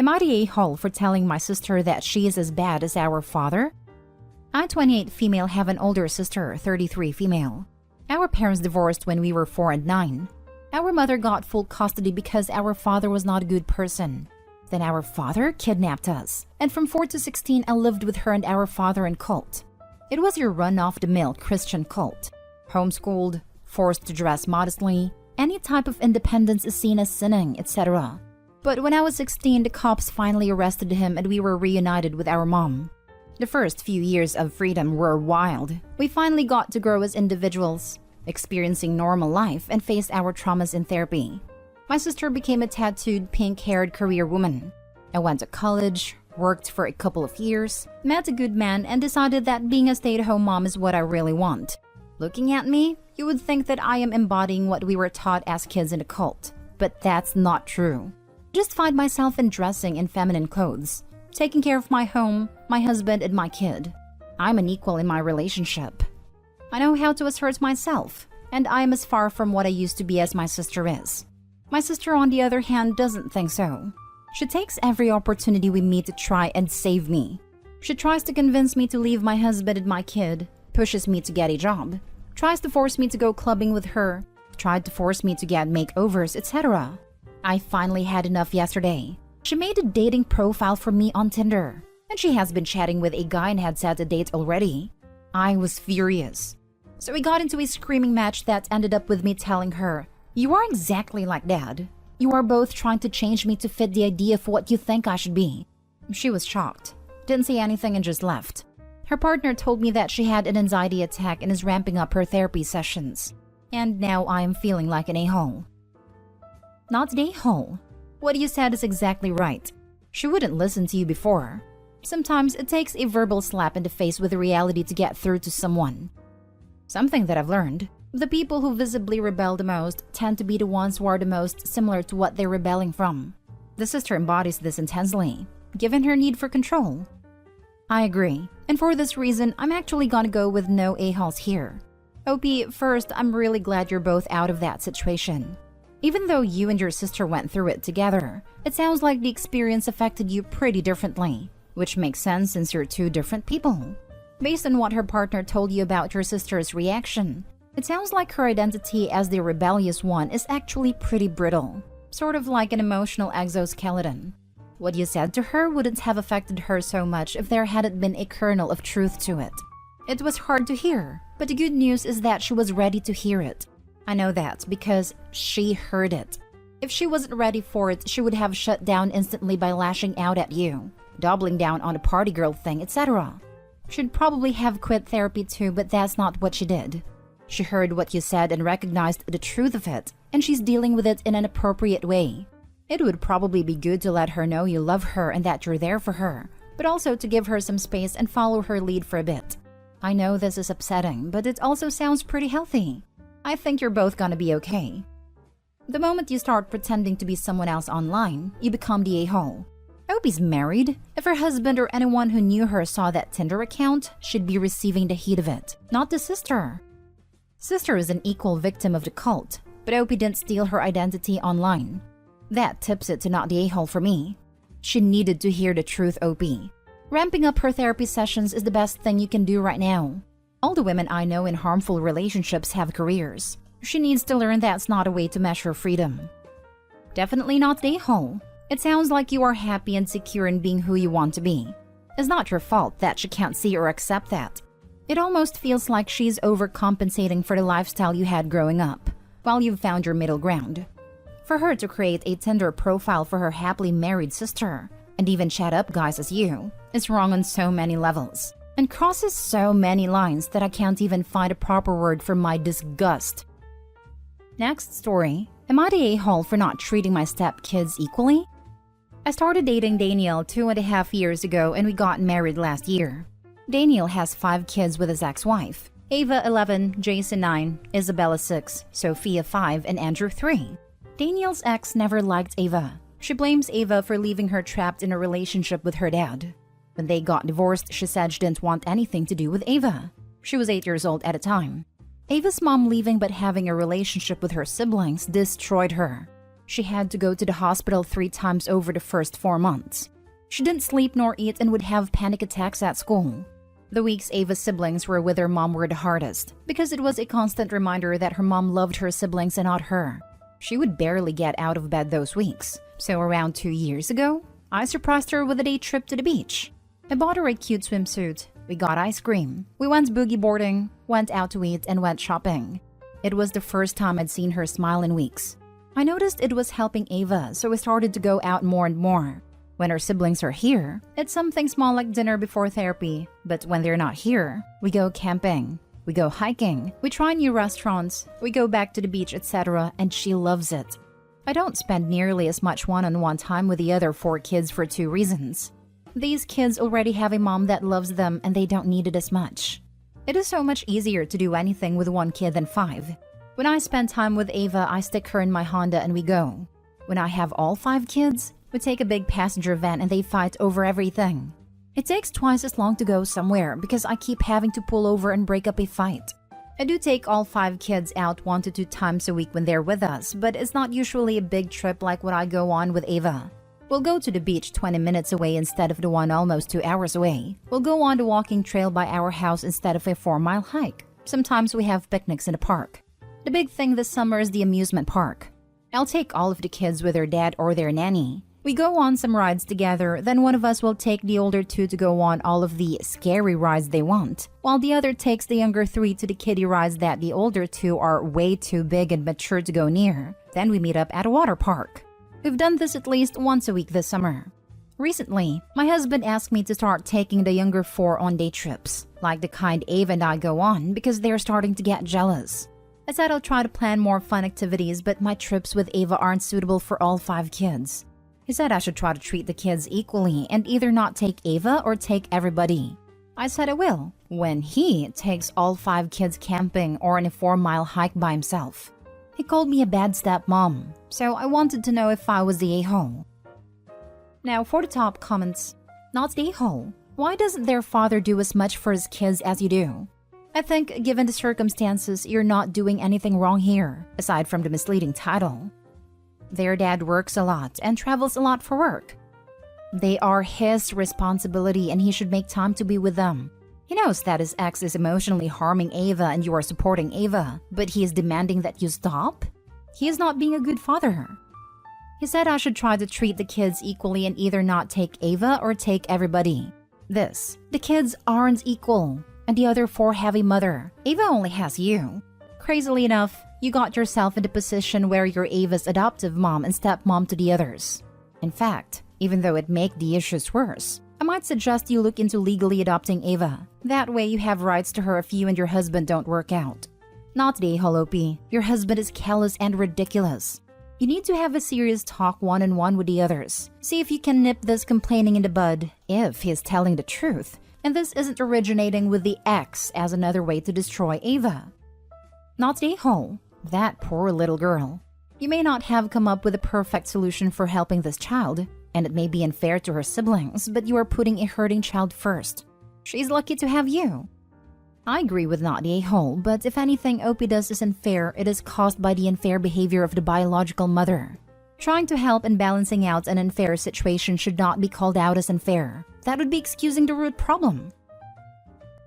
Am I the a-hole for telling my sister that she is as bad as our father? I, 28 female, have an older sister, 33 female. Our parents divorced when we were 4 and 9. Our mother got full custody because our father was not a good person. Then our father kidnapped us. And from 4 to 16, I lived with her and our father in cult. It was your run-off-the-mill Christian cult. Homeschooled, forced to dress modestly, any type of independence is seen as sinning, etc. But when I was 16, the cops finally arrested him and we were reunited with our mom. The first few years of freedom were wild. We finally got to grow as individuals, experiencing normal life and face our traumas in therapy. My sister became a tattooed, pink-haired career woman. I went to college, worked for a couple of years, met a good man, and decided that being a stay-at-home mom is what I really want. Looking at me, you would think that I am embodying what we were taught as kids in a cult. But that's not true. Just find myself in dressing in feminine clothes, taking care of my home, my husband, and my kid. I'm an equal in my relationship. I know how to assert myself, and I am as far from what I used to be as my sister is. My sister, on the other hand, doesn't think so. She takes every opportunity we meet to try and save me. She tries to convince me to leave my husband and my kid, pushes me to get a job, tries to force me to go clubbing with her, tried to force me to get makeovers, etc. I finally had enough yesterday. She made a dating profile for me on Tindr, and she has been chatting with a guy and had set a date already. I was furious. So we got into a screaming match that ended up with me telling her, "You are exactly like Dad. You are both trying to change me to fit the idea of what you think I should be." She was shocked, didn't say anything and just left. Her partner told me that she had an anxiety attack and is ramping up her therapy sessions. And now I am feeling like an a-hole. Not an a-hole. What you said is exactly right. She wouldn't listen to you before. Sometimes it takes a verbal slap in the face with the reality to get through to someone. Something that I've learned. The people who visibly rebel the most tend to be the ones who are the most similar to what they're rebelling from. The sister embodies this intensely, given her need for control. I agree, and for this reason, I'm actually gonna go with no a-holes here. OP, first, I'm really glad you're both out of that situation. Even though you and your sister went through it together, it sounds like the experience affected you pretty differently, which makes sense since you're two different people. Based on what her partner told you about your sister's reaction, it sounds like her identity as the rebellious one is actually pretty brittle, sort of like an emotional exoskeleton. What you said to her wouldn't have affected her so much if there hadn't been a kernel of truth to it. It was hard to hear, but the good news is that she was ready to hear it. I know that because she heard it. If she wasn't ready for it, she would have shut down instantly by lashing out at you, doubling down on the party girl thing, etc. She'd probably have quit therapy too, but that's not what she did. She heard what you said and recognized the truth of it, and she's dealing with it in an appropriate way. It would probably be good to let her know you love her and that you're there for her, but also to give her some space and follow her lead for a bit. I know this is upsetting, but it also sounds pretty healthy. I think you're both gonna be okay. The moment you start pretending to be someone else online, you become the a-hole. Opie's married. If her husband or anyone who knew her saw that Tindr account, she'd be receiving the heat of it, not the sister. Sister is an equal victim of the cult, but Opie didn't steal her identity online. That tips it to not the a-hole for me. She needed to hear the truth, Opie. Ramping up her therapy sessions is the best thing you can do right now. All the women I know in harmful relationships have careers. She needs to learn that's not a way to measure freedom. Definitely not the a-hole. It sounds like you are happy and secure in being who you want to be. It's not your fault that she can't see or accept that. It almost feels like she's overcompensating for the lifestyle you had growing up, while you've found your middle ground. For her to create a Tindr profile for her happily married sister, and even chat up guys as you, is wrong on so many levels, and crosses so many lines that I can't even find a proper word for my disgust. Next story. Am I the a-hole for not treating my stepkids equally? I started dating Daniel 2.5 years ago and we got married last year. Daniel has 5 kids with his ex-wife. Ava 11, Jason 9, Isabella 6, Sophia 5, and Andrew 3. Daniel's ex never liked Ava. She blames Ava for leaving her trapped in a relationship with her dad. When they got divorced, she said she didn't want anything to do with Ava. She was 8 years old at the time. Ava's mom leaving but having a relationship with her siblings destroyed her. She had to go to the hospital 3 times over the first 4 months. She didn't sleep nor eat and would have panic attacks at school. The weeks Ava's siblings were with her mom were the hardest, because it was a constant reminder that her mom loved her siblings and not her. She would barely get out of bed those weeks. So around 2 years ago, I surprised her with a day trip to the beach. I bought her a cute swimsuit. We got ice cream. We went boogie boarding, went out to eat, and went shopping. It was the first time I'd seen her smile in weeks. I noticed it was helping Ava, so we started to go out more and more. When her siblings are here, it's something small like dinner before therapy. But when they're not here, we go camping. We go hiking. We try new restaurants. We go back to the beach, etc. And she loves it. I don't spend nearly as much one-on-one time with the other 4 kids for 2 reasons. These kids already have a mom that loves them and they don't need it as much. It is so much easier to do anything with 1 kid than 5. When I spend time with Ava, I stick her in my Honda and we go. When I have all 5 kids, we take a big passenger van and they fight over everything. It takes twice as long to go somewhere because I keep having to pull over and break up a fight. I do take all 5 kids out 1 to 2 times a week when they're with us, but it's not usually a big trip like what I go on with Ava. We'll go to the beach 20 minutes away instead of the one almost 2 hours away. We'll go on the walking trail by our house instead of a 4-mile hike. Sometimes we have picnics in the park. The big thing this summer is the amusement park. I'll take all of the kids with their dad or their nanny. We go on some rides together, then one of us will take the older 2 to go on all of the scary rides they want, while the other takes the younger 3 to the kiddie rides that the older 2 are way too big and mature to go near. Then we meet up at a water park. We've done this at least once a week this summer. Recently, my husband asked me to start taking the younger 4 on day trips, like the kind Ava and I go on, because they're starting to get jealous. I said I'll try to plan more fun activities, but my trips with Ava aren't suitable for all 5 kids. He said I should try to treat the kids equally and either not take Ava or take everybody. I said I will, when he takes all 5 kids camping or on a 4-mile hike by himself. He called me a bad stepmom, so I wanted to know if I was the a-hole. Now for the top comments. Not the a-hole. Why doesn't their father do as much for his kids as you do? I think, given the circumstances, you're not doing anything wrong here, aside from the misleading title. Their dad works a lot and travels a lot for work. They are his responsibility and he should make time to be with them. He knows that his ex is emotionally harming Ava and you are supporting Ava, but he is demanding that you stop? He is not being a good father. He said I should try to treat the kids equally and either not take Ava or take everybody. The kids aren't equal, and the other 4 have a mother. Ava only has you. Crazily enough, you got yourself in the position where you're Ava's adoptive mom and stepmom to the others. In fact, even though it make the issues worse, I might suggest you look into legally adopting Ava. That way you have rights to her if you and your husband don't work out. Not the Holopi. Your husband is callous and ridiculous. You need to have a serious talk one-on-one with the others. See if you can nip this complaining in the bud, if he is telling the truth, and this isn't originating with the ex as another way to destroy Ava. Not the a-hole. That poor little girl. You may not have come up with a perfect solution for helping this child, and it may be unfair to her siblings, but you are putting a hurting child first. She's lucky to have you. I agree with not the a-hole, but if anything Opie does is unfair, it is caused by the unfair behavior of the biological mother. Trying to help and balancing out an unfair situation should not be called out as unfair. That would be excusing the root problem.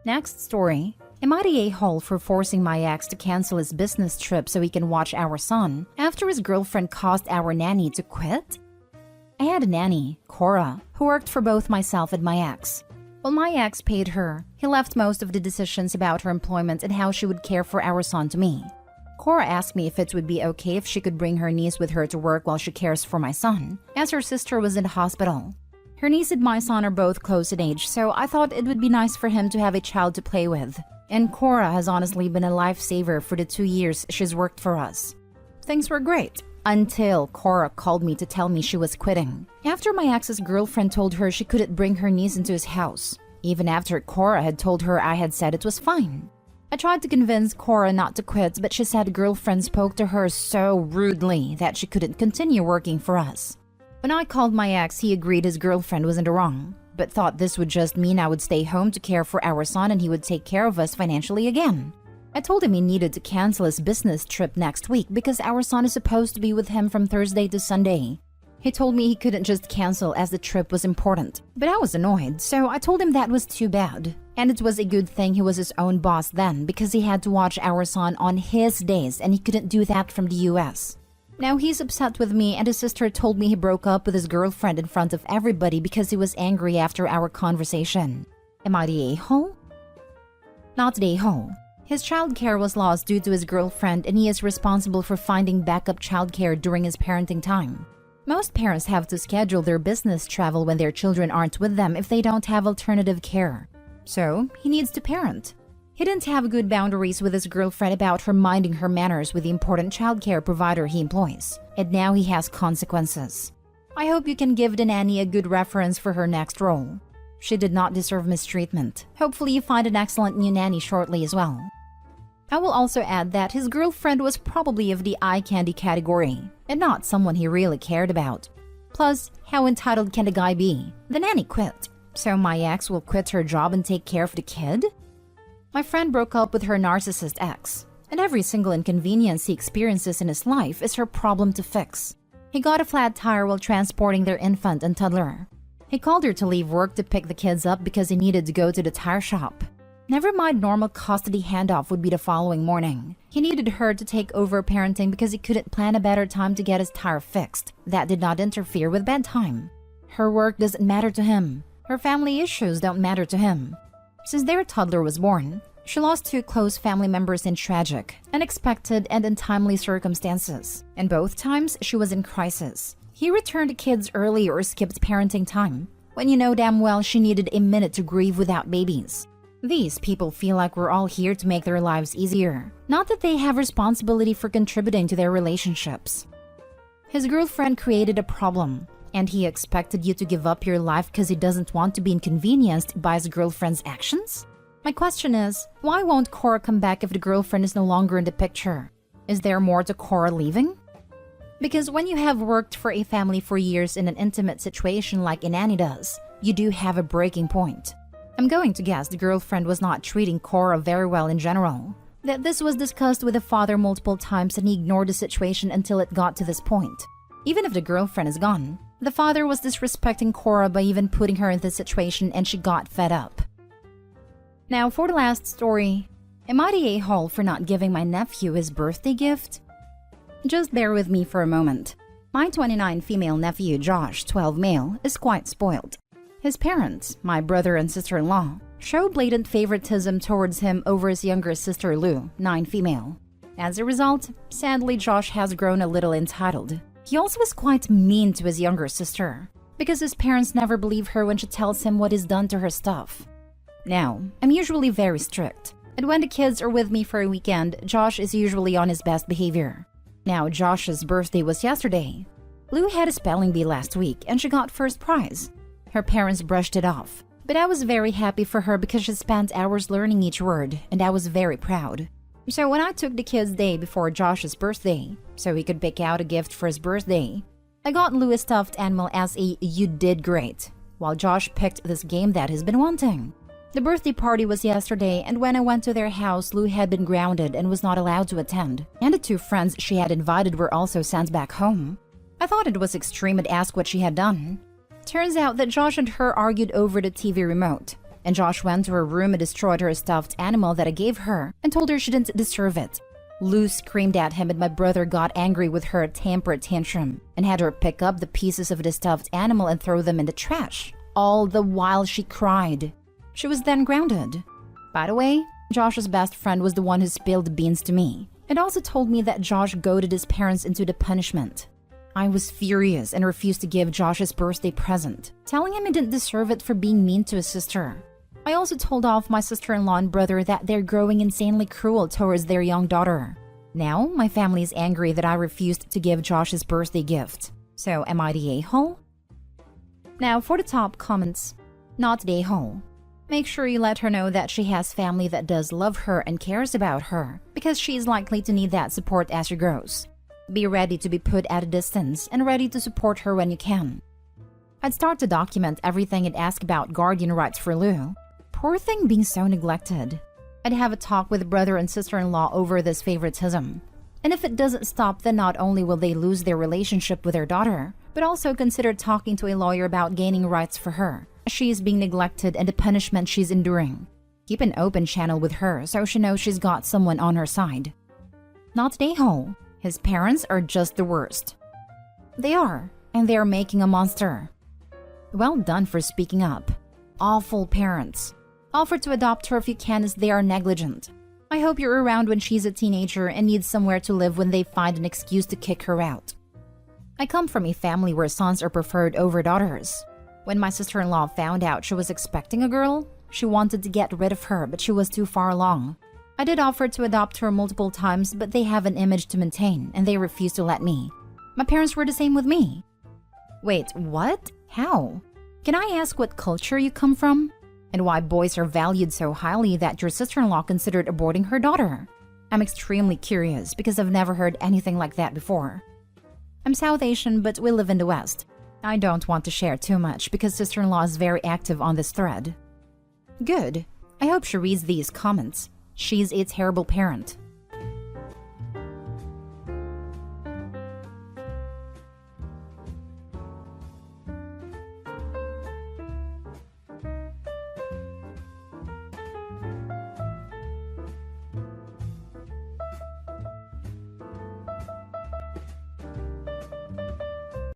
Next story. Am I the a-hole for forcing my ex to cancel his business trip so he can watch our son after his girlfriend caused our nanny to quit? I had a nanny, Cora, who worked for both myself and my ex. While my ex paid her, he left most of the decisions about her employment and how she would care for our son to me. Cora asked me if it would be okay if she could bring her niece with her to work while she cares for my son, as her sister was in the hospital. Her niece and my son are both close in age, so I thought it would be nice for him to have a child to play with. And Cora has honestly been a lifesaver for the 2 years she's worked for us. Things were great, until Cora called me to tell me she was quitting. After my ex's girlfriend told her she couldn't bring her niece into his house. Even after Cora had told her I had said it was fine. I tried to convince Cora not to quit, but she said girlfriend spoke to her so rudely that she couldn't continue working for us. When I called my ex, he agreed his girlfriend was in the wrong, but thought this would just mean I would stay home to care for our son and he would take care of us financially again. I told him he needed to cancel his business trip next week because our son is supposed to be with him from Thursday to Sunday. He told me he couldn't just cancel as the trip was important, but I was annoyed, so I told him that was too bad. And it was a good thing he was his own boss then because he had to watch our son on his days and he couldn't do that from the US. Now he's upset with me and his sister told me he broke up with his girlfriend in front of everybody because he was angry after our conversation. Am I the a-hole? Not the a-hole. His childcare was lost due to his girlfriend and he is responsible for finding backup childcare during his parenting time. Most parents have to schedule their business travel when their children aren't with them if they don't have alternative care. So, he needs to parent. He didn't have good boundaries with his girlfriend about her minding her manners with the important childcare provider he employs, and now he has consequences. I hope you can give the nanny a good reference for her next role. She did not deserve mistreatment. Hopefully you find an excellent new nanny shortly as well. I will also add that his girlfriend was probably of the eye candy category, and not someone he really cared about. Plus, how entitled can the guy be? The nanny quit, so my ex will quit her job and take care of the kid? My friend broke up with her narcissist ex, and every single inconvenience he experiences in his life is her problem to fix. He got a flat tire while transporting their infant and toddler. He called her to leave work to pick the kids up because he needed to go to the tire shop. Never mind normal custody handoff would be the following morning. He needed her to take over parenting because he couldn't plan a better time to get his tire fixed. That did not interfere with bedtime. Her work doesn't matter to him. Her family issues don't matter to him. Since their toddler was born, she lost 2 close family members in tragic, unexpected, and untimely circumstances. And both times, she was in crisis. He returned the kids early or skipped parenting time, when you know damn well she needed a minute to grieve without babies. These people feel like we're all here to make their lives easier, not that they have responsibility for contributing to their relationships. His girlfriend created a problem, and he expected you to give up your life because he doesn't want to be inconvenienced by his girlfriend's actions? My question is, why won't Cora come back if the girlfriend is no longer in the picture? Is there more to Cora leaving? Because when you have worked for a family for years in an intimate situation like Inanny does, you do have a breaking point. I'm going to guess the girlfriend was not treating Cora very well in general. That this was discussed with the father multiple times and he ignored the situation until it got to this point. Even if the girlfriend is gone, the father was disrespecting Cora by even putting her in this situation and she got fed up. Now for the last story, am I the a-hole for not giving my nephew his birthday gift? Just bear with me for a moment. My 29 female nephew Josh, 12 male, is quite spoiled. His parents, my brother and sister-in-law, show blatant favoritism towards him over his younger sister Lou, 9 female. As a result, sadly Josh has grown a little entitled. He also is quite mean to his younger sister, because his parents never believe her when she tells him what is done to her stuff. Now, I'm usually very strict, and when the kids are with me for a weekend, Josh is usually on his best behavior. Now, Josh's birthday was yesterday. Lou had a spelling bee last week, and she got first prize. Her parents brushed it off, but I was very happy for her because she spent hours learning each word, and I was very proud. So when I took the kids' day before Josh's birthday, so he could pick out a gift for his birthday, I got Lou a stuffed animal as a "you did great," while Josh picked this game that he's been wanting. The birthday party was yesterday, and when I went to their house, Lou had been grounded and was not allowed to attend, and the 2 friends she had invited were also sent back home. I thought it was extreme and asked what she had done. Turns out that Josh and her argued over the TV remote, and Josh went to her room and destroyed her stuffed animal that I gave her and told her she didn't deserve it. Lou screamed at him and my brother got angry with her temper tantrum and had her pick up the pieces of the stuffed animal and throw them in the trash, all the while she cried. She was then grounded. By the way, Josh's best friend was the one who spilled the beans to me and also told me that Josh goaded his parents into the punishment. I was furious and refused to give Josh's birthday present, telling him he didn't deserve it for being mean to his sister. I also told off my sister-in-law and brother that they're growing insanely cruel towards their young daughter. Now, my family is angry that I refused to give Josh's birthday gift. So, am I the a-hole? Now, for the top comments. Not the a-hole. Make sure you let her know that she has family that does love her and cares about her, because she is likely to need that support as she grows. Be ready to be put at a distance and ready to support her when you can. I'd start to document everything and ask about guardian rights for Lou. Poor thing being so neglected. I'd have a talk with brother and sister-in-law over this favoritism. And if it doesn't stop, then not only will they lose their relationship with their daughter, but also consider talking to a lawyer about gaining rights for her. She is being neglected and the punishment she's enduring. Keep an open channel with her so she knows she's got someone on her side. Not Daeho. His parents are just the worst. They are, and they are making a monster. Well done for speaking up. Awful parents. Offer to adopt her if you can, as they are negligent. I hope you're around when she's a teenager and needs somewhere to live when they find an excuse to kick her out. I come from a family where sons are preferred over daughters. When my sister-in-law found out she was expecting a girl, she wanted to get rid of her, but she was too far along. I did offer to adopt her multiple times, but they have an image to maintain, and they refused to let me. My parents were the same with me. Wait, what? How? Can I ask what culture you come from? And why boys are valued so highly that your sister-in-law considered aborting her daughter? I'm extremely curious because I've never heard anything like that before. I'm South Asian, but we live in the West. I don't want to share too much because sister-in-law is very active on this thread. Good. I hope she reads these comments. She's a terrible parent.